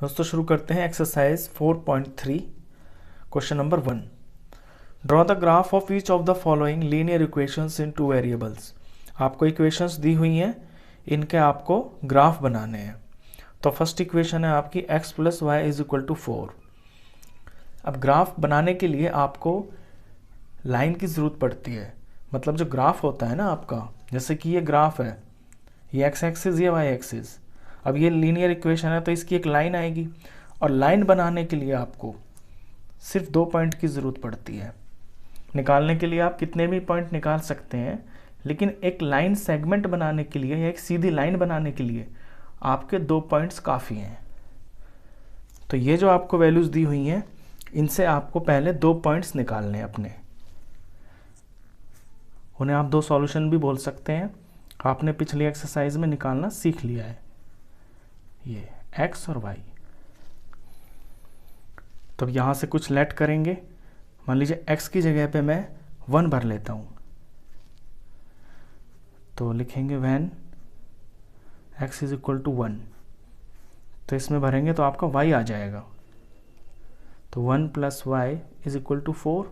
दोस्तों शुरू करते हैं exercise 4.3 question number 1। Draw the graph of each of the following linear equations in two variables. आपको equations दी हुई हैं, इनके आपको ग्राफ बनाने हैं। तो फर्स्ट इक्वेशन है आपकी x plus y is equal to 4। अब ग्राफ बनाने के लिए आपको लाइन की ज़रूरत पड़ती है। मतलब जो ग्राफ होता है ना आपका, जैसे कि ये ग्राफ है, ये x एक्सिस, ये y एक्सिस। अब ये लीनियर इक्वेशन है तो इसकी एक लाइन आएगी, और लाइन बनाने के लिए आपको सिर्फ 2 पॉइंट की ज़रूरत पड़ती है। निकालने के लिए आप कितने भी पॉइंट निकाल सकते हैं, लेकिन एक लाइन सेगमेंट बनाने के लिए या एक सीधी लाइन बनाने के लिए आपके 2 पॉइंट्स काफ़ी हैं। तो ये जो आपको वैल्यूज़ दी हुई हैं, इनसे आपको पहले 2 पॉइंट्स निकालने हैं अपने। उन्हें आप 2 सॉल्यूशन भी बोल सकते हैं। आपने पिछली एक्सरसाइज में निकालना सीख लिया है, ये x और y। तो अब यहाँ से कुछ लेट करेंगे। मान लीजिए x की जगह पे मैं 1 भर लेता हूँ, तो लिखेंगे when x is equal to 1। तो इसमें भरेंगे तो आपका y आ जाएगा। तो 1 plus y is equal to 4।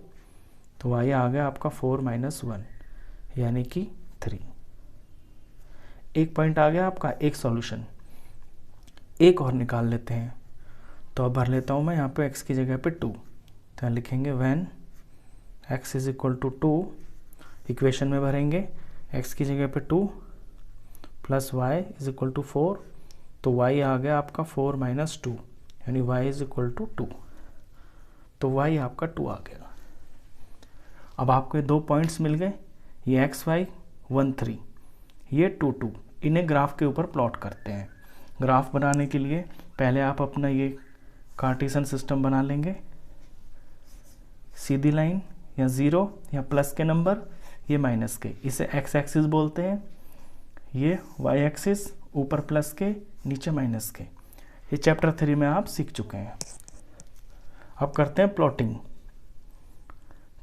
तो y आ गया आपका 4 माइनस 1 यानी कि 3। एक पॉइंट आ गया आपका, एक सॉल्यूशन। एक और निकाल लेते हैं। तो अब भर लेता हूँ मैं यहाँ पे x की जगह पे 2। तो लिखेंगे when x is equal to 2। Equation में भरेंगे x की जगह पे 2 plus y is equal to 4। तो y आ गया आपका 4 माइनस 2 यानी y इज इक्वल टू 2। तो y आपका 2 आ गया। अब आपको ये 2 पॉइंट्स मिल गए, ये x y 1 3, ये 2 2। इन्हें ग्राफ के ऊपर प्लॉट करते हैं। ग्राफ बनाने के लिए पहले आप अपना ये कार्टेशियन सिस्टम बना लेंगे। सीधी लाइन या 0 या प्लस के नंबर, ये माइनस के, इसे x एक्सिस बोलते हैं। ये y एक्सिस, ऊपर प्लस के नीचे माइनस के। ये चैप्टर 3 में आप सीख चुके हैं। अब करते हैं प्लॉटिंग।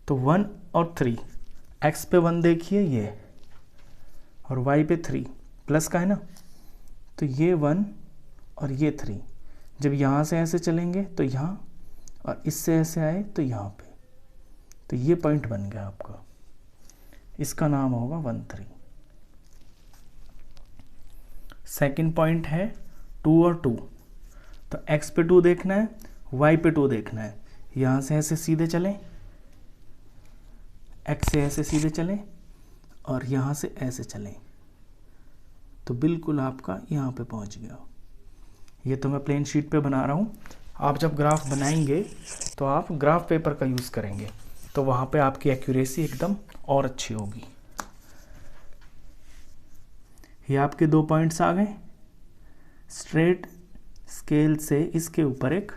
तो 1 और 3, x पे 1 देखिए ये, और y पे 3 प्लस का है ना, तो ये 1 और ये 3 जब यहाँ से ऐसे चलेंगे तो यहाँ, और इससे ऐसे आए तो यहाँ पे, तो ये पॉइंट बन गया आपका। इसका नाम होगा 1 3। सेकंड पॉइंट है 2 और 2। तो x पे 2 देखना है, y पे 2 देखना है। यहाँ से ऐसे सीधे चलें, x से ऐसे सीधे चलें, और यहाँ से ऐसे चलें, तो बिल्कुल आपका यहाँ पे पहुँच गया। ये तो मैं प्लेन शीट पे बना रहा हूँ। आप जब ग्राफ बनाएंगे तो आप ग्राफ पेपर का यूज़ करेंगे, तो वहाँ पे आपकी एक्यूरेसी एकदम और अच्छी होगी। ये आपके 2 पॉइंट्स आ गए। स्ट्रेट स्केल से इसके ऊपर एक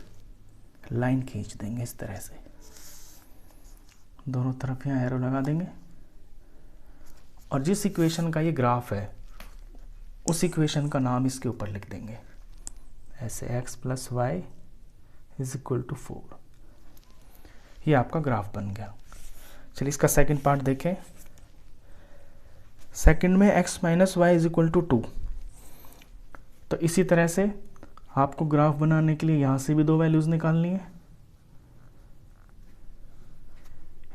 लाइन खींच देंगे इस तरह से, दोनों तरफ यहाँ एरो लगा देंगे, और जिस इक्वेशन का ये ग्राफ है उस इक्वेशन का नाम इसके ऊपर लिख देंगे ऐसे, x plus y is equal to 4। ये आपका ग्राफ बन गया। चलिए इसका सेकंड पार्ट देखें। सेकंड में x minus y is equal to 2। तो इसी तरह से आपको ग्राफ बनाने के लिए यहाँ से भी 2 वैल्यूज़ निकालनी है।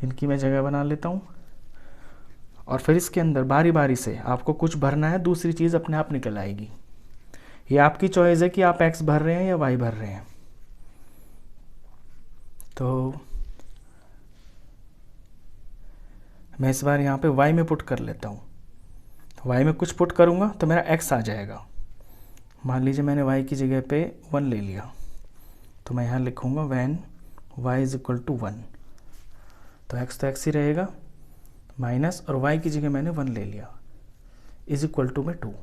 इनकी मैं जगह बना लेता हूँ, और फिर इसके अंदर बारी बारी से आपको कुछ भरना है, दूसरी चीज़ अपने आप निकल आएगी। ये आपकी चॉइस है कि आप x भर रहे हैं या y भर रहे हैं। तो मैं इस बार यहाँ पे y में पुट कर लेता हूँ। तो y में कुछ पुट करूँगा तो मेरा x आ जाएगा। मान लीजिए मैंने y की जगह पे 1 ले लिया, तो मैं यहाँ लिखूँगा when y is equal to 1। तो x तो x ही रहेगा, माइनस, और y की जगह मैंने 1 ले लिया, इज इक्वल टू में 2।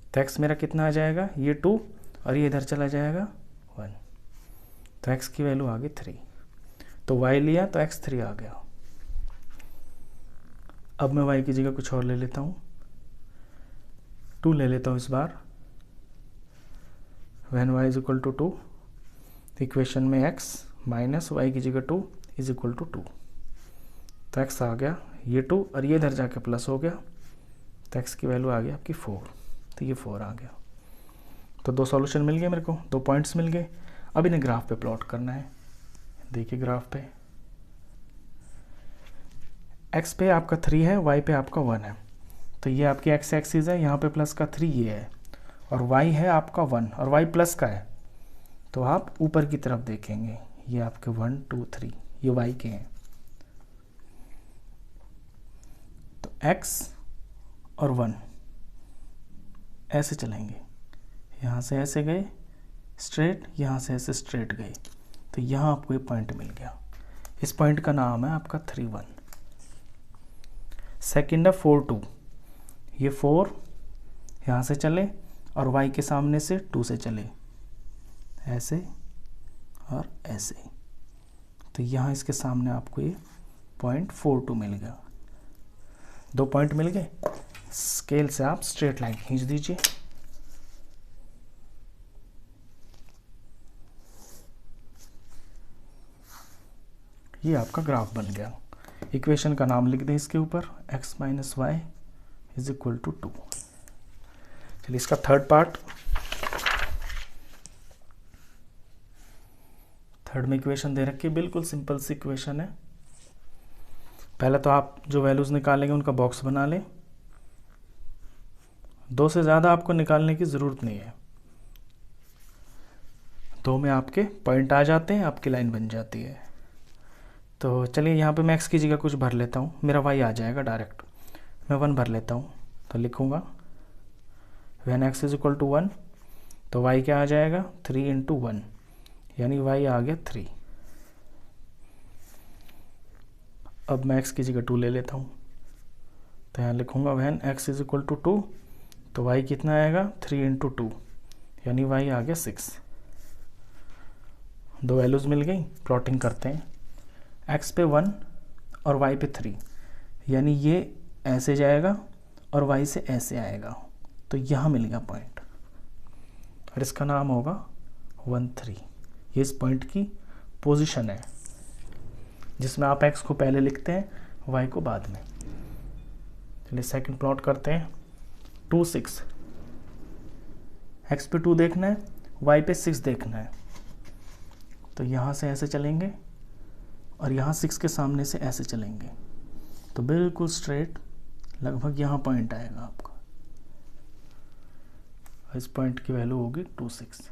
तो x मेरा कितना आ जाएगा, ये 2, और ये इधर चला जाएगा 1। तो x की वैल्यू आ गई 3। तो y लिया तो x 3 आ गया। अब मैं y की जगह कुछ और ले लेता हूँ, 2 ले लेता हूँ इस बार। When y is equal to 2, equation में x माइनस y की जगह 2 इज इक्वल टू 2। तो x आ गया ये 2, और ये इधर जाके प्लस हो गया, तो x की वैल्यू आ गई आपकी 4। तो ये 4 आ गया। तो 2 सॉल्यूशन मिल गए मेरे को, 2 पॉइंट्स मिल गए। अब इन्हें ग्राफ पे प्लॉट करना है। देखिए ग्राफ पे x पे आपका 3 है, y पे आपका 1 है, तो ये आपकी x एक्सिस है, यहाँ पे प्लस का 3 ये है, और y है आपका 1 और y प्लस का है, तो आप ऊपर की तरफ देखेंगे, ये आपके 1 2 3 ये y के हैं। तो x और 1 ऐसे चलेंगे, यहाँ से ऐसे गए स्ट्रेट, यहाँ से ऐसे स्ट्रेट गए, तो यहाँ आपको ये पॉइंट मिल गया। इस पॉइंट का नाम है आपका 3 1। सेकेंड है 4 2, ये 4 यहाँ से चले और y के सामने से 2 से चले, ऐसे और ऐसे, तो यहाँ इसके सामने आपको ये पॉइंट 4 2 मिल गया। 2 पॉइंट मिल गए, स्केल से आप स्ट्रेट लाइन खींच दीजिए। ये आपका ग्राफ बन गया। इक्वेशन का नाम लिख दें इसके ऊपर, x minus y is equal to 2। चलिए इसका थर्ड पार्ट, थर्ड में इक्वेशन दे रखी है, बिल्कुल सिंपल सी इक्वेशन है। पहले तो आप जो वैल्यूज निकालेंगे उनका बॉक्स बना लें। 2 से ज़्यादा आपको निकालने की ज़रूरत नहीं है, 2 में आपके पॉइंट आ जाते हैं, आपकी लाइन बन जाती है। तो चलिए यहाँ पे मैं x की जगह कुछ भर लेता हूँ, मेरा y आ जाएगा डायरेक्ट। मैं 1 भर लेता हूँ, तो लिखूँगा when x is equal to 1, तो y क्या आ जाएगा 3 इंटू 1, यानी y आ गया 3। अब मैं x की जगह 2 ले लेता हूँ, तो यहाँ लिखूँगा when x is equal to 2, तो y कितना आएगा 3 इंटू 2, यानी y आ गया 6। 2 वैल्यूज़ मिल गई, प्लॉटिंग करते हैं। x पे 1 और y पे 3, यानी ये ऐसे जाएगा और y से ऐसे आएगा, तो यहाँ मिल गया पॉइंट, और इसका नाम होगा 1 3। ये इस पॉइंट की पोजीशन है, जिसमें आप x को पहले लिखते हैं, y को बाद में। चलिए सेकंड प्लॉट करते हैं। 2 6, x पे 2 देखना है, y पे 6 देखना है, तो यहाँ से ऐसे चलेंगे और यहाँ 6 के सामने से ऐसे चलेंगे, तो बिल्कुल स्ट्रेट लगभग यहाँ पॉइंट आएगा आपका। इस पॉइंट की वैल्यू होगी 2 6।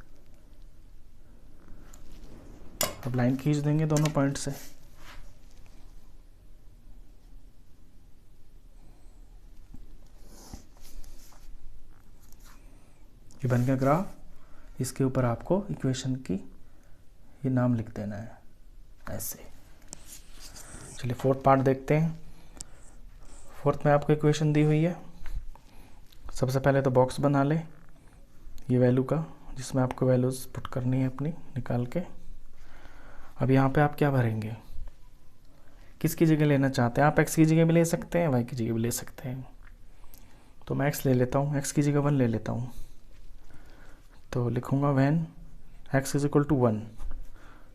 अब लाइन खींच देंगे दोनों पॉइंट से। ये बन गया ग्राफ। इसके ऊपर आपको इक्वेशन की ये नाम लिख देना है ऐसे। चलिए फोर्थ पार्ट देखते हैं। फोर्थ में आपको इक्वेशन दी हुई है। सबसे पहले तो बॉक्स बना ले ये वैल्यू का, जिसमें आपको वैल्यूज़ पुट करनी है अपनी निकाल के। अब यहाँ पे आप क्या भरेंगे, किसकी जगह लेना चाहते हैं आप? x की जगह भी ले सकते हैं, y की जगह भी ले सकते हैं। तो मैं x ले लेता हूँ, x की जगह 1 ले लेता हूँ। तो लिखूँगा when x is equal to 1,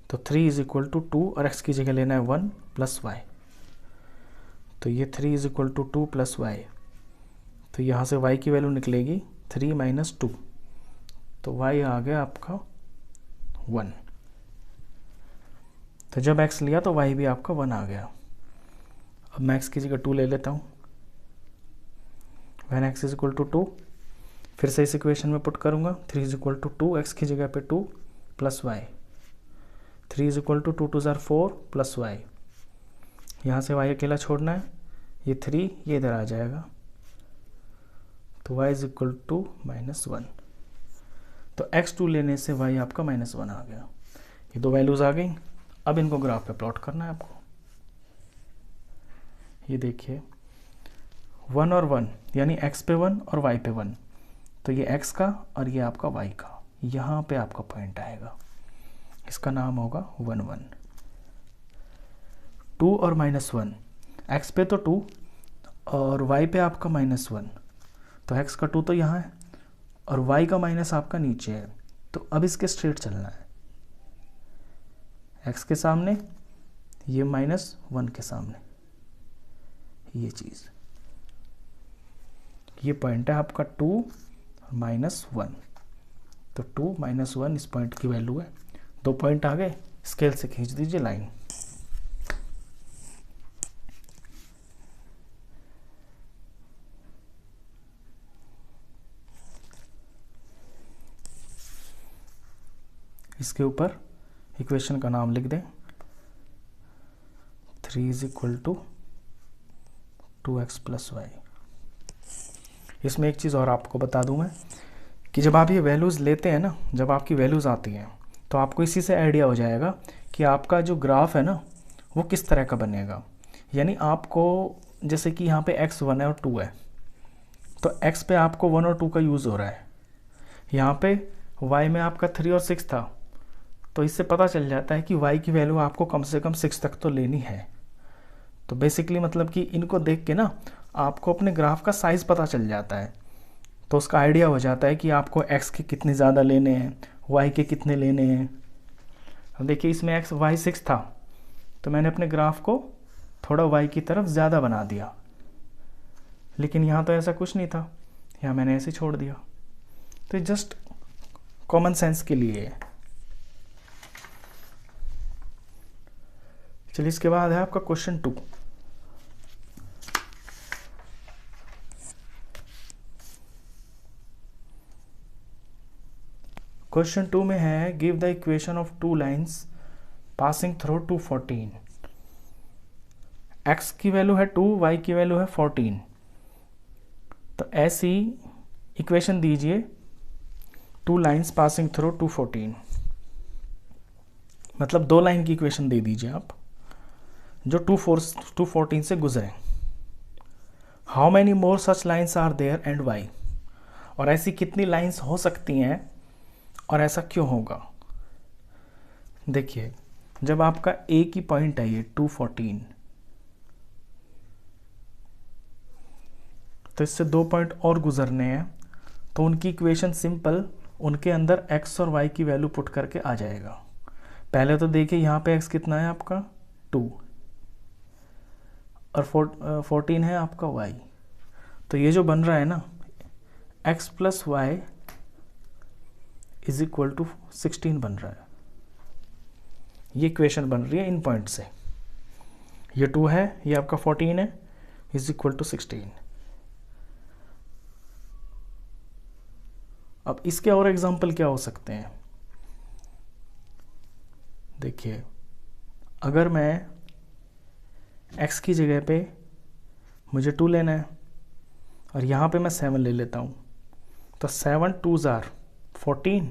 तो 3 इज इक्वल टू 2 और x की जगह लेना है 1 प्लस y। तो ये 3 is equal to 2 plus y, तो यहाँ से y की वैल्यू निकलेगी 3 माइनस 2, तो y आ गया आपका 1। तो जब x लिया तो y भी आपका 1 आ गया। अब मैं x की जगह 2 ले लेता हूँ। when x is equal to 2, फिर से इस इक्वेशन में पुट करूँगा। 3 इज इक्वल टू 2, x की जगह पे 2 plus y। 3 is equal to 2 2 ज़ार 4 प्लस y। यहाँ से y अकेला छोड़ना है, ये 3 ये इधर आ जाएगा, तो y is equal to minus 1। तो x2 लेने से y आपका माइनस 1 आ गया। ये दो वैल्यूज़ आ गई। अब इनको ग्राफ पे प्लॉट करना है आपको। ये देखिए 1 और 1, यानी x पे 1 और y पे 1, तो ये x का और ये आपका y का, यहाँ पे आपका पॉइंट आएगा। इसका नाम होगा 1 1। 2 और माइनस 1, x पे तो 2 और y पे आपका माइनस 1, तो x का 2 तो यहाँ है और y का माइनस आपका नीचे है। तो अब इसके स्ट्रेट चलना है, x के सामने ये माइनस 1 के सामने, ये चीज़, ये पॉइंट है आपका 2 माइनस 1। तो 2 - 1 इस पॉइंट की वैल्यू है। 2 पॉइंट आ गए, स्केल से खींच दीजिए लाइन। इसके ऊपर इक्वेशन का नाम लिख दें, 3 = 2x + y। इसमें एक चीज़ और आपको बता दूं मैं कि जब आप ये वैल्यूज़ लेते हैं ना, जब आपकी वैल्यूज़ आती हैं तो आपको इसी से आइडिया हो जाएगा कि आपका जो ग्राफ है ना वो किस तरह का बनेगा। यानी आपको जैसे कि यहाँ पे x 1 है और 2 है, तो x पे आपको 1 और 2 का यूज़ हो रहा है, यहाँ पे y में आपका 3 और 6 था, तो इससे पता चल जाता है कि y की वैल्यू आपको कम से कम 6 तक तो लेनी है। तो बेसिकली मतलब कि इनको देख के ना आपको अपने ग्राफ का साइज़ पता चल जाता है, तो उसका आइडिया हो जाता है कि आपको x के कितने ज़्यादा लेने हैं, y के कितने लेने हैं। अब देखिए इसमें y 6 था, तो मैंने अपने ग्राफ को थोड़ा y की तरफ ज़्यादा बना दिया, लेकिन यहाँ तो ऐसा कुछ नहीं था, यहाँ मैंने ऐसे छोड़ दिया। तो जस्ट कॉमन सेंस के लिए है। चलिए इसके बाद है आपका क्वेश्चन 2। क्वेश्चन 2 में है give the equation of 2 lines passing through 214। x की वैल्यू है 2, y की वैल्यू है 14। तो ऐसी इक्वेशन दीजिए 2 लाइंस पासिंग थ्रू 214, मतलब 2 लाइन की इक्वेशन दे दीजिए आप जो 214 से गुजरे। How many more such lines are there and why, और ऐसी कितनी लाइंस हो सकती हैं और ऐसा क्यों होगा। देखिए जब आपका ए की पॉइंट है ये 214, तो इससे 2 पॉइंट और गुजरने हैं, तो उनकी इक्वेशन सिंपल, उनके अंदर x और y की वैल्यू पुट करके आ जाएगा। पहले तो देखिए यहाँ पे x कितना है आपका 2 और 14 है आपका y, तो ये जो बन रहा है ना x + y = 16 बन रहा है। ये इक्वेशन बन रही है इन पॉइंट से, ये 2 है, ये आपका 14 है, = 16। अब इसके और एग्जाम्पल क्या हो सकते हैं। देखिए अगर मैं x की जगह पे मुझे 2 लेना है और यहाँ पे मैं 7 ले लेता हूँ, तो 7 2s are 14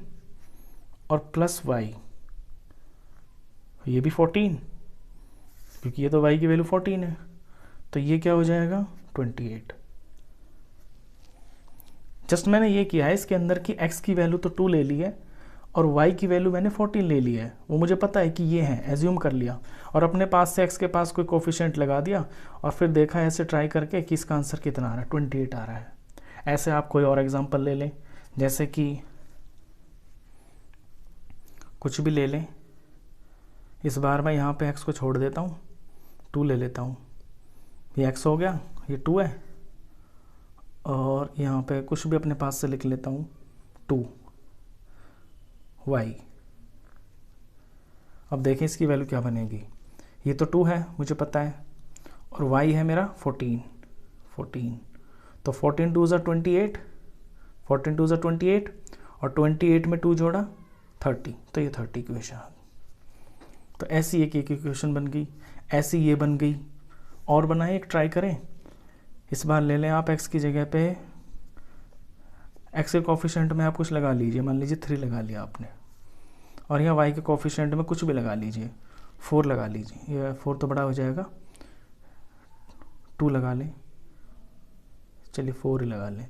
और प्लस y, ये भी 14 क्योंकि ये तो y की वैल्यू 14 है, तो ये क्या हो जाएगा 28। जस्ट मैंने ये किया है इसके अंदर की x की वैल्यू तो 2 ले ली है और y की वैल्यू मैंने 14 ले ली है, वो मुझे पता है कि ये है, एज्यूम कर लिया और अपने पास से x के पास कोई कोफिशिएंट लगा दिया और फिर देखा ऐसे ट्राई करके कि इसका आंसर कितना आ रहा है, 28 आ रहा है। ऐसे आप कोई और एग्जांपल ले लें, जैसे कि कुछ भी ले लें। इस बार मैं यहाँ पे x को छोड़ देता हूँ, 2 ले लेता हूँ, ये x हो गया, ये 2 है, और यहाँ पे कुछ भी अपने पास से लिख लेता हूँ 2 y। अब देखें इसकी वैल्यू क्या बनेगी, ये तो 2 है मुझे पता है और y है मेरा 14, तो 14 2s are 28, 14 2s are 28 और 28 में 2 जोड़ा 30, तो ये 30 इक्वेशन आ गई। तो ऐसी एक इक्वेशन बन गई, ऐसी ये बन गई। और बनाए एक ट्राई करें, इस बार ले लें आप x की जगह पे, x के कोफिशिएंट में आप कुछ लगा लीजिए, मान लीजिए 3 लगा लिया आपने, और यहाँ y के कोफिशिएंट में कुछ भी लगा लीजिए, 4 लगा लीजिए, ये 4 तो बड़ा हो जाएगा, 2 लगा लें, चलिए 4 ही लगा लें।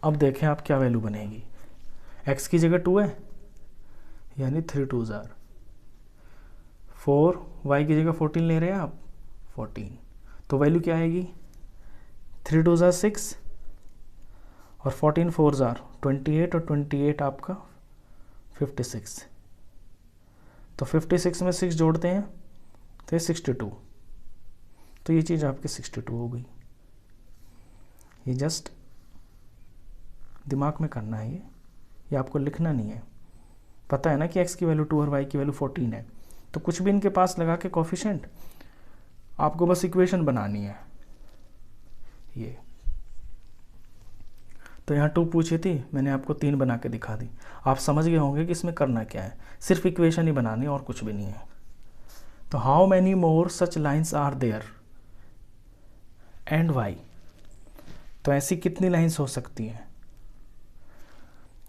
अब देखें आप क्या वैल्यू बनेगी, x की जगह 2 है यानी 3 2s are 4, y की जगह 14 ले रहे हैं आप 14, तो वैल्यू क्या आएगी 3 2s are 6 और 14 4s are 28 और 28 आपका 56, तो 56 में 6 जोड़ते हैं तो 62, तो ये चीज़ आपकी 62 हो गई। ये जस्ट दिमाग में करना है ये आपको लिखना नहीं है। पता है ना कि x की वैल्यू 2 और y की वैल्यू 14 है, तो कुछ भी इनके पास लगा के कोफिशिएंट, आपको बस इक्वेशन बनानी है ये। तो यहाँ 2 पूछी थी, मैंने आपको 3 बना के दिखा दी। आप समझ गए होंगे कि इसमें करना क्या है, सिर्फ इक्वेशन ही बनानी और कुछ भी नहीं है। तो how many more such lines are there and why, तो ऐसी कितनी लाइन्स हो सकती हैं?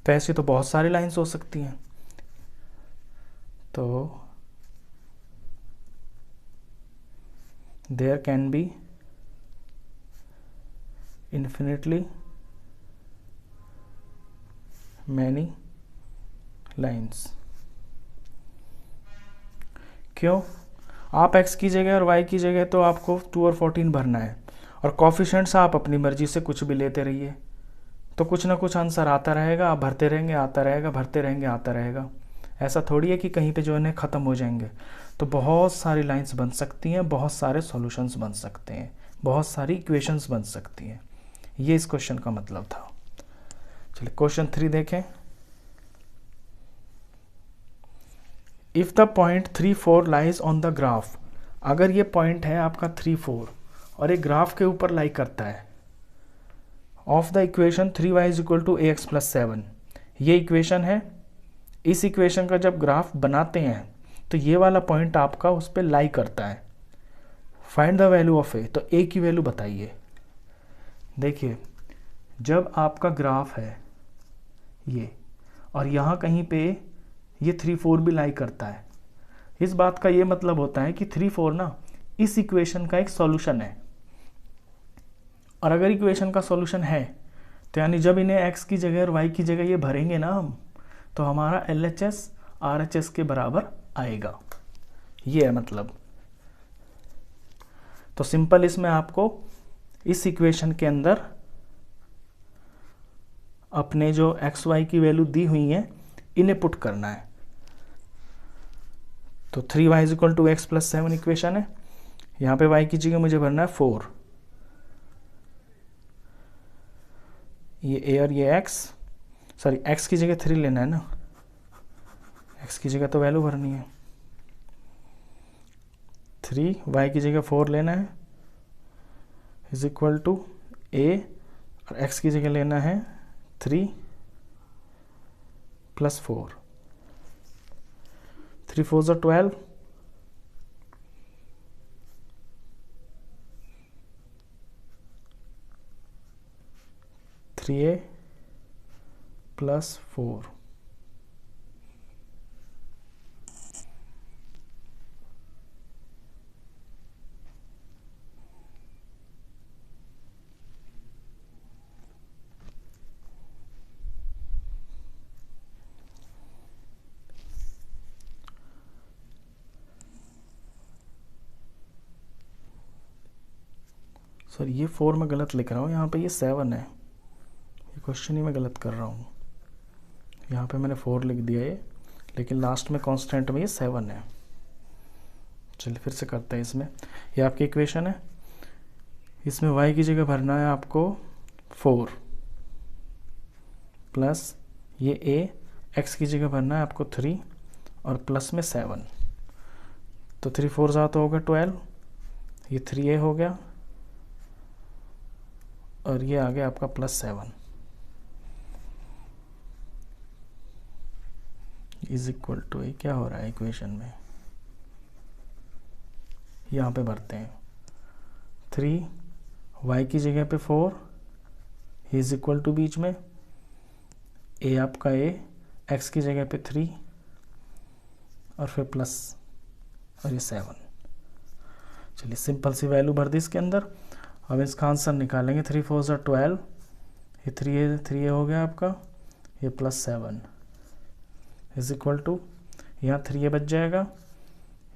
तो ऐसी तो बहुत सारी लाइन्स हो सकती हैं। तो there can be infinitely many lines. क्यों? आप x की जगह और y की जगह तो आपको 2 और 14 भरना है, और कोफिशिएंट्स आप अपनी मर्जी से कुछ भी लेते रहिए, तो कुछ ना कुछ आंसर आता रहेगा, आप भरते रहेंगे, आता रहेगा, भरते रहेंगे, आता रहेगा। ऐसा थोड़ी है कि कहीं पे जो है ख़त्म हो जाएंगे। तो बहुत सारी लाइंस बन सकती हैं, बहुत सारे सॉल्यूशंस बन सकते हैं, बहुत सारी इक्वेशंस बन सकती हैं। ये इस क्वेश्चन का मतलब था। चलिए क्वेश्चन 3 देखें। If the point 3, 4 lies on the graph, अगर ये पॉइंट है आपका 3, 4 और एक ग्राफ के ऊपर लाई करता है, of the equation 3y = ax + 7, ये इक्वेशन है। इस इक्वेशन का जब ग्राफ बनाते हैं तो ये वाला पॉइंट आपका उस पर लाई करता है। फाइंड द वैल्यू ऑफ ए, तो ए की वैल्यू बताइए। देखिए, जब आपका ग्राफ है ये, और यहाँ कहीं पे ये 3, 4 भी लाई करता है, इस बात का ये मतलब होता है कि 3, 4 ना इस इक्वेशन का एक सॉल्यूशन है। और अगर इक्वेशन का सॉल्यूशन है तो यानी जब इन्हें x की जगह और y की जगह ये भरेंगे ना हम, तो हमारा LHS RHS के बराबर आएगा। ये है मतलब। तो सिंपल इसमें आपको इस इक्वेशन के अंदर अपने जो x y की वैल्यू दी हुई है इन्हें पुट करना है। तो 3y = x + 7 इक्वेशन है। यहाँ पे y की जगह मुझे भरना है 4, ये a और ये x, सॉरी x की जगह 3 लेना है ना, x की जगह तो वैल्यू भरनी है 3, y की जगह 4 लेना है, = a, और x की जगह लेना है 3 + 4, 3 4 = 12, 3a + 4, सर ये 4 में गलत लिख रहा हूँ, यहाँ पे ये 7 है, ये क्वेश्चन ही मैं गलत कर रहा हूँ। यहाँ पे मैंने 4 लिख दिया है, लेकिन लास्ट में कांस्टेंट में ये 7 है। चलिए फिर से करते हैं। इसमें ये आपकी इक्वेशन है, इसमें y की जगह भरना है आपको 4 प्लस ये a, x की जगह भरना है आपको 3 और प्लस में 7। तो 3 4 ज़्यादा हो गया 12, ये 3a हो गया और ये आ गया आपका +7 = क्या हो रहा है इक्वेशन में, यहाँ पे भरते हैं 3, y की जगह पे 4, = बीच में a आपका a, x की जगह पे 3 और फिर प्लस और ये 7। चलिए सिंपल सी वैल्यू भर दी इसके अंदर। अब इसका आंसर निकालेंगे। 3 4 = 12, ये 3a हो गया आपका, ये +7 = यहाँ 3a बच जाएगा,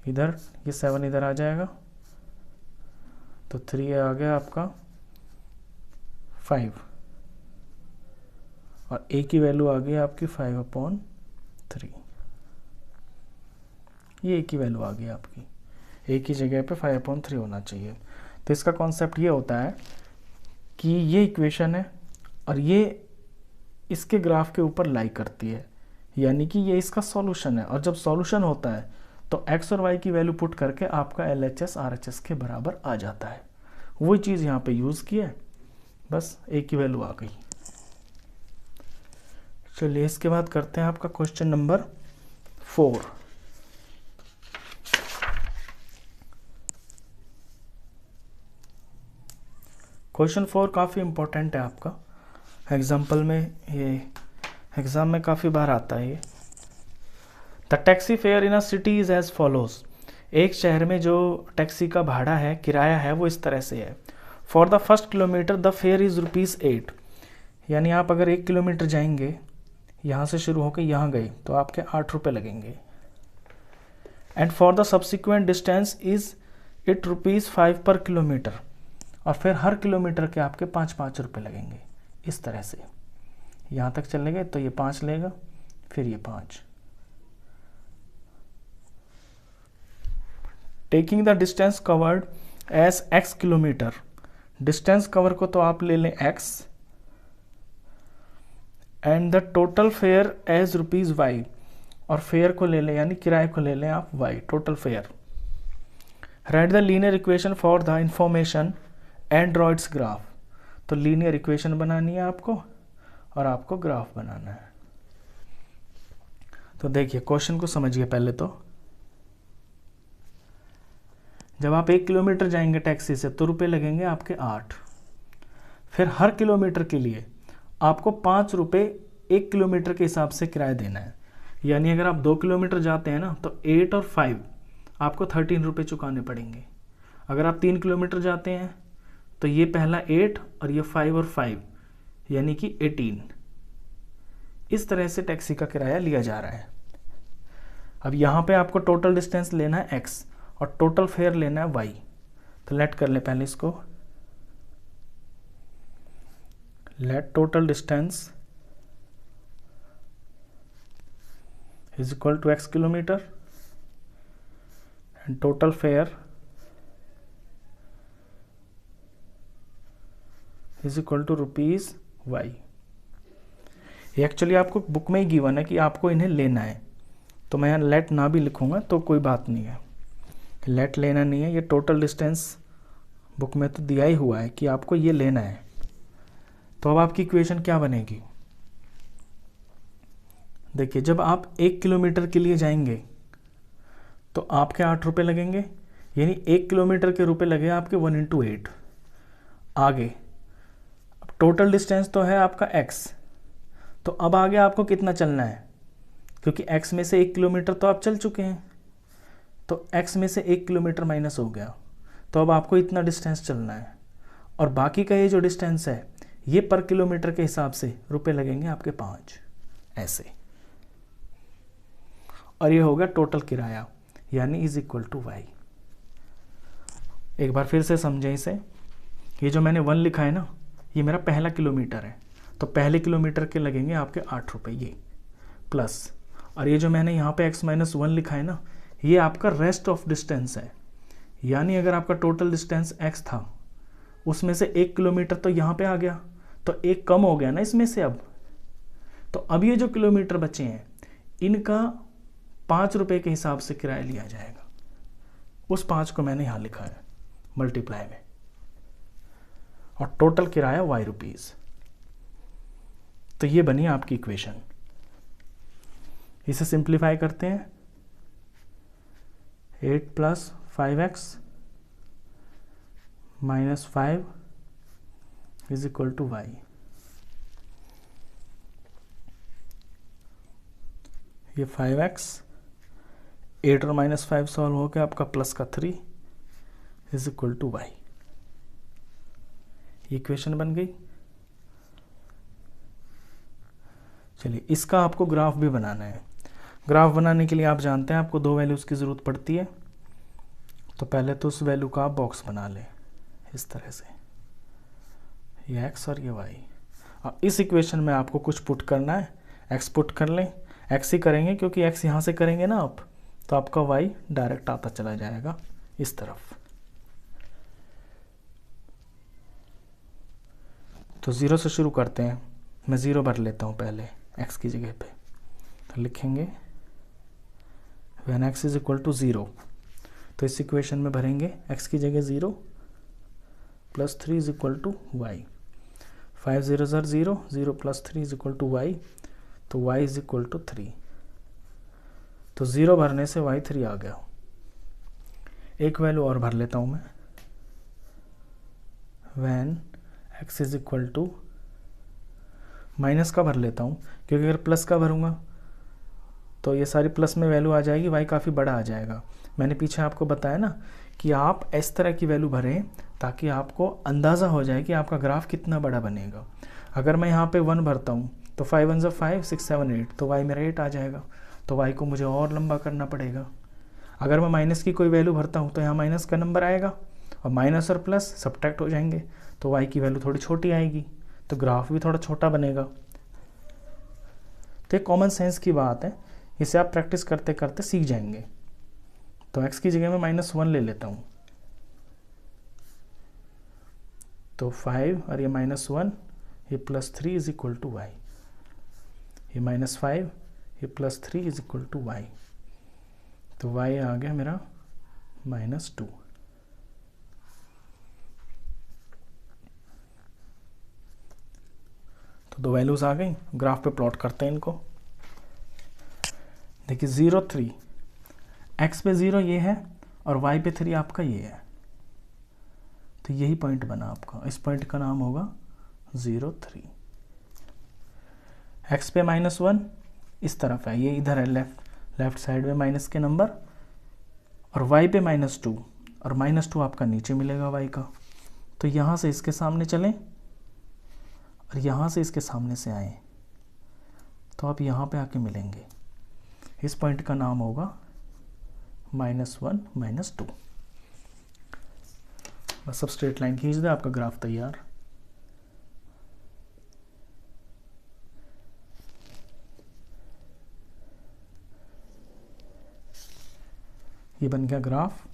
इधर ये 7 इधर आ जाएगा, तो 3a आ गया आपका 5 और a की वैल्यू आ गई आपकी 5/3। ये a की वैल्यू आ गई आपकी, a की जगह पे 5/3 होना चाहिए। तो इसका कॉन्सेप्ट ये होता है कि ये इक्वेशन है और ये इसके ग्राफ के ऊपर लाई करती है, यानी कि ये इसका सॉल्यूशन है। और जब सॉल्यूशन होता है तो x और y की वैल्यू पुट करके आपका LHS RHS के बराबर आ जाता है। वही चीज़ यहाँ पे यूज़ की है, बस एक ही वैल्यू आ गई। चलिए इसके बाद करते हैं आपका क्वेश्चन नंबर 4। क्वेश्चन 4 काफ़ी इम्पोर्टेंट है आपका, एग्जाम्पल में, ये एग्ज़ाम में काफ़ी बार आता है ये। The taxi fare in a city is as follows. एक शहर में जो टैक्सी का भाड़ा है, किराया है, वो इस तरह से है। For the first kilometre the fair is ₹8। यानी आप अगर 1 किलोमीटर जाएंगे, यहाँ से शुरू होकर यहाँ गए, तो आपके 8 रुपये लगेंगे। And for the subsequent distance is it ₹5 पर किलोमीटर। और फिर हर किलोमीटर के आपके 5 रुपये लगेंगे। इस तरह से यहाँ तक चले गए तो ये 5 लेगा, फिर ये 5। Taking the distance covered as x kilometre. Distance cover को तो आप ले लें x, and the total fare as ₹y। और फेयर को ले लें, यानी किराए को ले लें आप y, total fair. Right the linear equation for the information androids graph. तो लीनियर इक्वेशन बनानी है आपको और आपको ग्राफ बनाना है। तो देखिए क्वेश्चन को समझिए पहले। तो जब आप 1 किलोमीटर जाएंगे टैक्सी से तो रुपए लगेंगे आपके 8। फिर हर किलोमीटर के लिए आपको 5 रुपये 1 किलोमीटर के हिसाब से किराया देना है। यानी अगर आप 2 किलोमीटर जाते हैं ना, तो 8 और 5 आपको 13 रुपये चुकाने पड़ेंगे। अगर आप 3 किलोमीटर जाते हैं तो ये पहला 8 और ये 5 और 5, यानी कि 18। इस तरह से टैक्सी का किराया लिया जा रहा है। अब यहाँ पे आपको टोटल डिस्टेंस लेना है x और टोटल फेयर लेना है y। तो लेट कर ले पहले इसको। Let total distance is equal to x kilometre and total fare is equal to ₹y। ये एक्चुअली आपको बुक में ही गिवन है कि आपको इन्हें लेना है, तो मैं यहाँ लेट ना भी लिखूंगा तो कोई बात नहीं है। लेट लेना नहीं है, ये टोटल डिस्टेंस बुक में तो दिया ही हुआ है कि आपको ये लेना है। तो अब आपकी इक्वेशन क्या बनेगी? देखिए जब आप 1 किलोमीटर के लिए जाएंगे तो आपके 8 रुपये लगेंगे, यानी 1 किलोमीटर के रुपए लगे आपके 1 × 8। आगे अब टोटल डिस्टेंस तो है आपका x, तो अब आगे आपको कितना चलना है? क्योंकि x में से 1 किलोमीटर तो आप चल चुके हैं, तो x में से 1 किलोमीटर माइनस हो गया, तो अब आपको इतना डिस्टेंस चलना है। और बाकी का ये जो डिस्टेंस है ये पर किलोमीटर के हिसाब से रुपए लगेंगे आपके 5, ऐसे। और ये होगा टोटल किराया, यानी इज इक्वल टू y। एक बार फिर से समझें इसे। ये जो मैंने 1 लिखा है ना, ये मेरा पहला किलोमीटर है, तो पहले किलोमीटर के लगेंगे आपके 8 रुपये, ये प्लस। और ये जो मैंने यहाँ पे x-1 लिखा है ना, ये आपका रेस्ट ऑफ डिस्टेंस है। यानी अगर आपका टोटल डिस्टेंस x था, उसमें से 1 किलोमीटर तो यहाँ पे आ गया, तो 1 कम हो गया ना इसमें से अब। तो अब ये जो किलोमीटर बचे हैं इनका 5 रुपये के हिसाब से किराया लिया जाएगा। उस 5 को मैंने यहाँ लिखा है मल्टीप्लाई में, और टोटल किराया y रुपीज़। तो ये बनी आपकी इक्वेशन। इसे सिंप्लीफाई करते हैं। 8 + 5x - 5 is equal to y। ये 5x 8 और -5 सॉल्व हो गया आपका प्लस का 3 is equal to y। Equation बन गई। चलिए इसका आपको ग्राफ भी बनाना है। ग्राफ बनाने के लिए आप जानते हैं आपको 2 वैल्यूज़ की ज़रूरत पड़ती है। तो पहले तो उस वैल्यू का आप बॉक्स बना लें इस तरह से, ये x और ये y। और इस इक्वेशन में आपको कुछ पुट करना है, x पुट कर लें। x ही करेंगे क्योंकि x यहाँ से करेंगे ना आप, तो आपका y डायरेक्ट आता चला जाएगा इस तरफ। तो 0 से शुरू करते हैं। मैं 0 भर लेता हूँ पहले x की जगह पे, तो लिखेंगे when x is equal to 0, तो इस इक्वेशन में भरेंगे x की जगह 0 plus 3 is equal to y, 5 0 0, 0 plus 3 is equal to y, तो y इज इक्वल टू 3, तो 0 भरने से y 3 आ गया। एक वैल्यू और भर लेता हूँ मैं, when x is equal to, minus का भर लेता हूँ क्योंकि अगर प्लस का भरूंगा तो ये सारी प्लस में वैल्यू आ जाएगी, y काफ़ी बड़ा आ जाएगा। मैंने पीछे आपको बताया ना कि आप इस तरह की वैल्यू भरें ताकि आपको अंदाज़ा हो जाए कि आपका ग्राफ कितना बड़ा बनेगा। अगर मैं यहाँ पे 1 भरता हूँ तो 5 1 ज़ा 5, 6 7 8, तो y मेरा 8 आ जाएगा, तो y को मुझे और लंबा करना पड़ेगा। अगर मैं माइनस की कोई वैल्यू भरता हूँ तो यहाँ माइनस का नंबर आएगा और माइनस और प्लस सब्ट्रैक्ट हो जाएंगे, तो y की वैल्यू थोड़ी छोटी आएगी, तो ग्राफ भी थोड़ा छोटा बनेगा। तो एक कॉमन सेंस की बात है, इसे आप प्रैक्टिस करते करते सीख जाएंगे। तो x की जगह मैं -1 ले लेता हूँ, तो 5 और ये -1, ये +3 इज इक्वल टू वाई, ये -5, ये +3 इज इक्वल टू वाई, तो y आ गया मेरा -2। तो दो वैल्यूज आ गई, ग्राफ पे प्लॉट करते हैं इनको। देखिए 0 3, x पे 0 ये है और y पे 3 आपका ये है, तो यही पॉइंट बना आपका। इस पॉइंट का नाम होगा 0 3। x पे -1 इस तरफ है, ये इधर है लेफ्ट साइड में माइनस के नंबर, और y पे -2, और -2 आपका नीचे मिलेगा y का। तो यहाँ से इसके सामने चलें और यहाँ से इसके सामने से आए तो आप यहाँ पे आके मिलेंगे। इस पॉइंट का नाम होगा -1 -2। बस अब स्ट्रेट लाइन खींच दे, आपका ग्राफ तैयार। ये बन गया ग्राफ।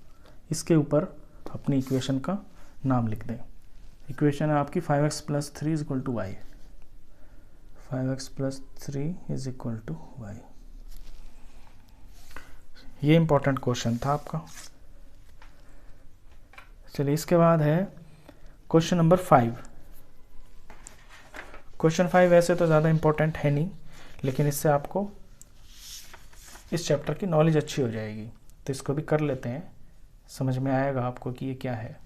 इसके ऊपर अपनी इक्वेशन का नाम लिख दें। इक्वेशन है आपकी 5x + 3 = y, 5x + 3 = y। ये इंपॉर्टेंट क्वेश्चन था आपका। चलिए इसके बाद है क्वेश्चन नंबर 5। क्वेश्चन 5 वैसे तो ज़्यादा इंपॉर्टेंट है नहीं, लेकिन इससे आपको इस चैप्टर की नॉलेज अच्छी हो जाएगी, तो इसको भी कर लेते हैं, समझ में आएगा आपको कि ये क्या है।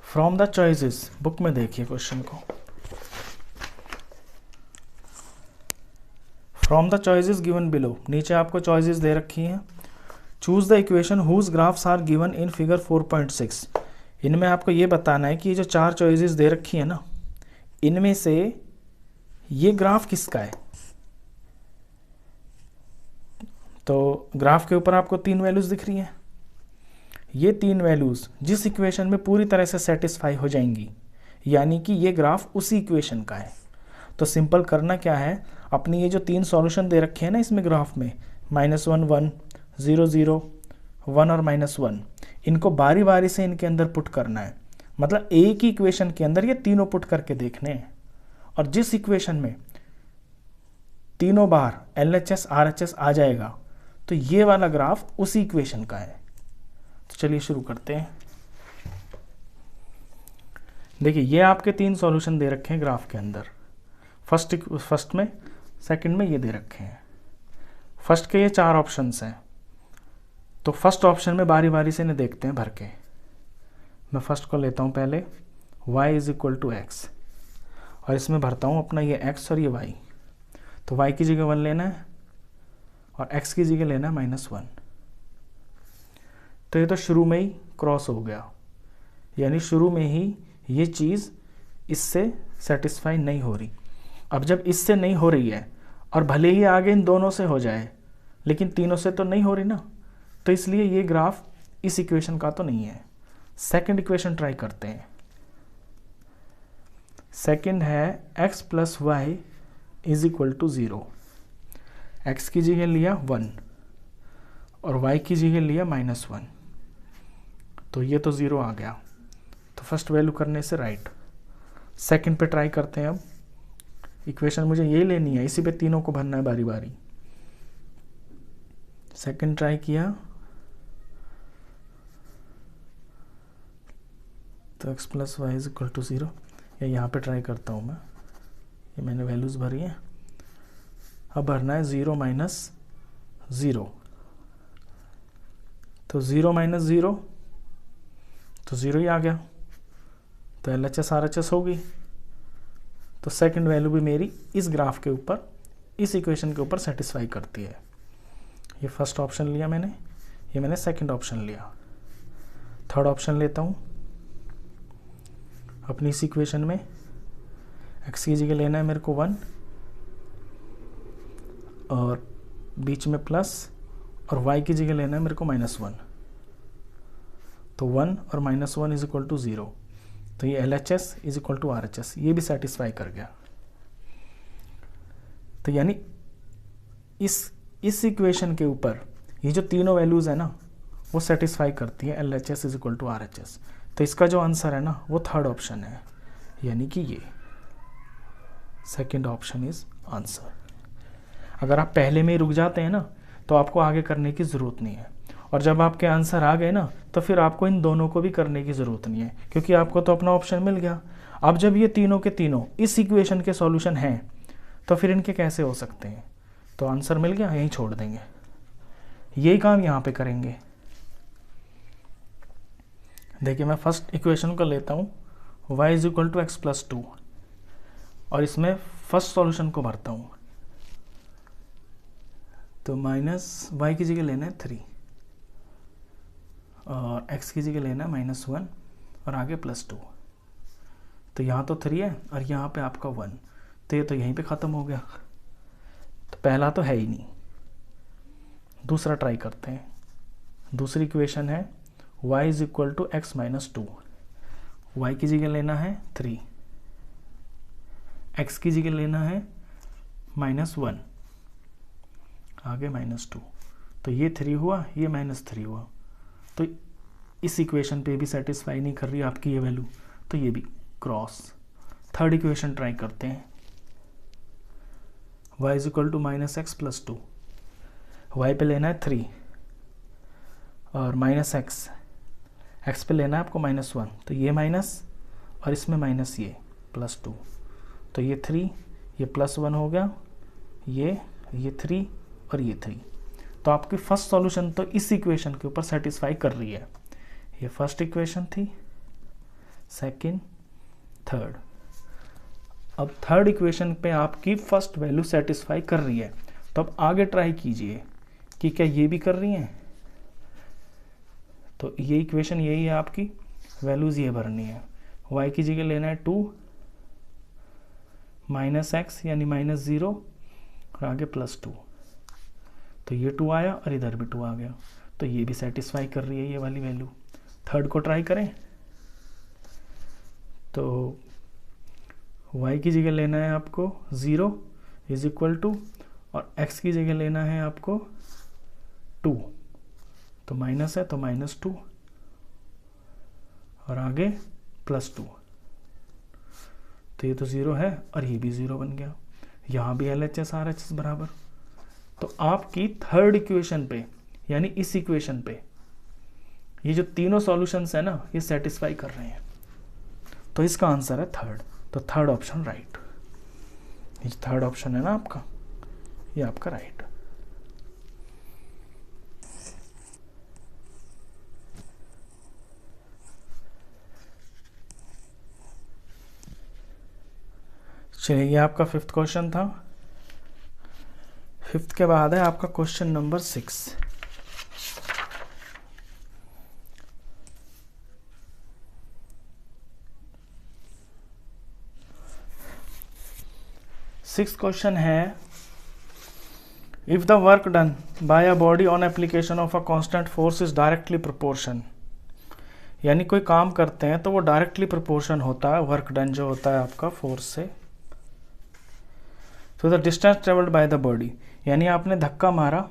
फ्रॉम द चॉइसेस, बुक में देखिए क्वेश्चन को। From the choices given below, नीचे आपको चॉइसेस दे रखी हैं। Choose the equation whose graphs are given in figure 4.6। इनमें आपको ये बताना है कि ये जो 4 चॉइसेस दे रखी है ना, इनमें से ये ग्राफ किसका है। तो ग्राफ के ऊपर आपको 3 वैल्यूज दिख रही हैं। ये 3 वैल्यूज जिस इक्वेशन में पूरी तरह से सेटिस्फाई हो जाएंगी, यानी कि ये ग्राफ उसी इक्वेशन का है। तो सिंपल करना क्या है, अपनी ये जो 3 सॉल्यूशन दे रखे हैं ना इसमें ग्राफ में, -1 1, 0 0, 1 और -1, इनको बारी बारी से इनके अंदर पुट करना है। मतलब एक ही इक्वेशन के अंदर ये तीनों पुट करके देखने हैं, और जिस इक्वेशन में तीनों बार LHS RHS आ जाएगा तो ये वाला ग्राफ उसी इक्वेशन का है। तो चलिए शुरू करते हैं। देखिए ये आपके 3 सॉल्यूशन दे रखे हैं ग्राफ के अंदर, फर्स्ट में, सेकंड में ये दे रखे हैं। फर्स्ट के ये 4 ऑप्शंस हैं, तो फर्स्ट ऑप्शन में बारी बारी से इन्हें देखते हैं भर के। मैं फर्स्ट को लेता हूँ पहले, y = x, और इसमें भरता हूँ अपना ये x और ये y। तो y की जगह 1 लेना है और x की जगह लेना है -1। तो ये तो शुरू में ही क्रॉस हो गया, यानी शुरू में ही ये चीज़ इससे सेटिस्फाई नहीं हो रही। अब जब इससे नहीं हो रही है, और भले ही आगे इन दोनों से हो जाए, लेकिन तीनों से तो नहीं हो रही ना, तो इसलिए ये ग्राफ इस इक्वेशन का तो नहीं है। सेकंड इक्वेशन ट्राई करते हैं। सेकंड है x + y = 0। x की जगह लिया 1 और y की जगह लिया -1, तो ये तो 0 आ गया। तो फर्स्ट वैल्यू करने से राइट, सेकंड पे ट्राई करते हैं। अब इक्वेशन मुझे ये लेनी है, इसी पे तीनों को भरना है बारी बारी। सेकंड ट्राई किया तो x plus y is equal to 0, या यहाँ पे ट्राई करता हूँ मैं, ये मैंने वैल्यूज़ भरी है। अब भरना है 0 माइनस 0, तो 0 माइनस 0 तो 0 ही आ गया, तो LHS RHS होगी। तो सेकंड वैल्यू भी मेरी इस ग्राफ के ऊपर, इस इक्वेशन के ऊपर सेटिस्फाई करती है। ये फर्स्ट ऑप्शन लिया मैंने, ये मैंने सेकंड ऑप्शन लिया। थर्ड ऑप्शन लेता हूँ अपनी इस इक्वेशन में। x की जगह लेना है मेरे को 1, और बीच में प्लस, और y की जगह लेना है मेरे को -1। तो 1 और -1 इज इक्वल टू 0, तो ये LHS is equal to RHS, ये भी सेटिस्फाई कर गया। तो यानी इस इक्वेशन के ऊपर ये जो तीनों वैल्यूज़ है ना, वो सेटिस्फाई करती है LHS is equal to RHS। तो इसका जो आंसर है ना, वो थर्ड ऑप्शन है, यानी कि ये सेकंड ऑप्शन इज आंसर। अगर आप पहले में ही रुक जाते हैं ना, तो आपको आगे करने की ज़रूरत नहीं है, और जब आपके आंसर आ गए ना, तो फिर आपको इन दोनों को भी करने की ज़रूरत नहीं है, क्योंकि आपको तो अपना ऑप्शन मिल गया। अब जब ये तीनों के तीनों इस इक्वेशन के सॉल्यूशन हैं, तो फिर इनके कैसे हो सकते हैं? तो आंसर मिल गया, यहीं छोड़ देंगे, यही काम यहाँ पे करेंगे। देखिए मैं फर्स्ट इक्वेशन को लेता हूँ, y is equal to x plus 2, और इसमें फर्स्ट सॉल्यूशन को भरता हूँ। तो माइनस y की जगह लेना है 3, और x की जगह लेना है -1, और आगे +2। तो यहाँ तो 3 है, और यहाँ पे आपका 1, तो ये तो यहीं पे ख़त्म हो गया। तो पहला तो है ही नहीं, दूसरा ट्राई करते हैं। दूसरी इक्वेशन है y is equal to x minus 2, y की जगह लेना है 3, x की जगह लेना है -1, आगे -2। तो ये 3 हुआ, ये -3 हुआ, तो इस इक्वेशन पे भी सेटिस्फाई नहीं कर रही आपकी ये वैल्यू, तो ये भी क्रॉस। थर्ड इक्वेशन ट्राई करते हैं, y is equal to -x plus 2, y पे लेना है 3, और -x पे लेना है आपको -1, तो ये माइनस, और इसमें माइनस ये +2, तो ये 3, ये +1 हो गया, ये 3 और ये 3। तो आपकी फर्स्ट सॉल्यूशन तो इस इक्वेशन के ऊपर सेटिस्फाई कर रही है। ये फर्स्ट इक्वेशन थी, सेकंड, थर्ड। अब थर्ड इक्वेशन पे आपकी फर्स्ट वैल्यू सेटिस्फाई कर रही है, तो अब आगे ट्राई कीजिए कि क्या ये भी कर रही हैं। तो ये इक्वेशन यही है आपकी, वैल्यूज़ ये भरनी है। y की जगह लेना है 2, -x यानी -0, और आगे +2, तो ये 2 आया और इधर भी 2 आ गया, तो ये भी सेटिस्फाई कर रही है ये वाली वैल्यू। थर्ड को ट्राई करें, तो y की जगह लेना है आपको 0 इज इक्वल टू, और x की जगह लेना है आपको 2, तो माइनस है तो -2, और आगे +2, तो ये तो 0 है और ये भी 0 बन गया। यहाँ भी LHS RHS बराबर। तो आपकी थर्ड इक्वेशन पे, यानी इस इक्वेशन पे, ये जो तीनों सॉल्यूशंस है ना, ये सेटिस्फाई कर रहे हैं, तो इसका आंसर है थर्ड। तो थर्ड ऑप्शन राइट, ये थर्ड ऑप्शन है ना आपका, ये आपका राइट। चलिए, ये आपका फिफ्थ क्वेश्चन था। फिफ्थ के बाद है आपका क्वेश्चन नंबर 6। सिक्स्थ क्वेश्चन है, if the work done by a body on application of a constant force is directly proportion, यानी कोई काम करते हैं तो वो डायरेक्टली प्रोपोर्शन होता है वर्क डन जो होता है आपका फोर्स से। तो the distance travelled by the body, यानी आपने धक्का मारा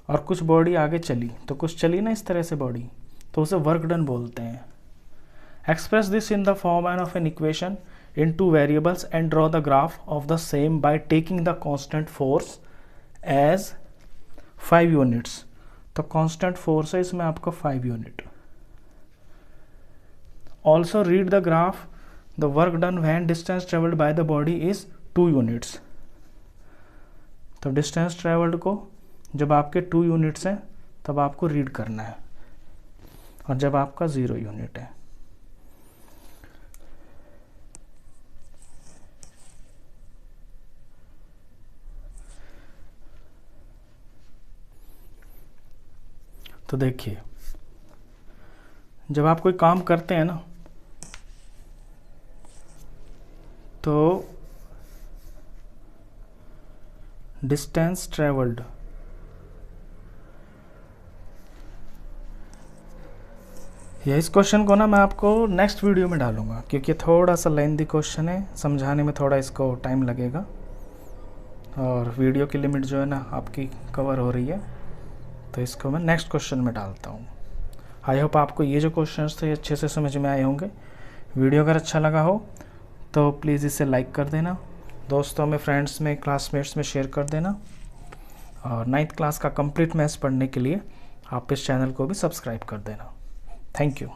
और कुछ बॉडी आगे चली, तो कुछ चली ना इस तरह से बॉडी, तो उसे वर्क डन बोलते हैं। Express this in the form of an equation in two variables and draw the graph of the same by taking the constant force as 5 units. तो constant force है इसमें आपका 5 unit. Also read the graph. The work done when distance traveled by the body is 2 units. तो distance travelled को जब आपके 2 units हैं तब आपको रीड करना है, और जब आपका 0 यूनिट है. तो देखिए, जब आप कोई काम करते हैं ना, तो डिस्टेंस ट्रेवल्ड या इस क्वेश्चन को ना मैं आपको नेक्स्ट वीडियो में डालूंगा, क्योंकि थोड़ा सा लेंथी क्वेश्चन है, समझाने में थोड़ा इसको टाइम लगेगा और वीडियो की लिमिट जो है ना आपकी कवर हो रही है, तो इसको मैं नेक्स्ट क्वेश्चन में डालता हूँ. आई होप आपको ये जो क्वेश्चंस थे अच्छे से समझ में आए होंगे. वीडियो अगर अच्छा लगा हो तो प्लीज़ इसे लाइक कर देना, दोस्तों में, फ्रेंड्स में, क्लासमेट्स में शेयर कर देना, और 9th क्लास का कंप्लीट मैथ्स पढ़ने के लिए आप इस चैनल को भी सब्सक्राइब कर देना. Thank you.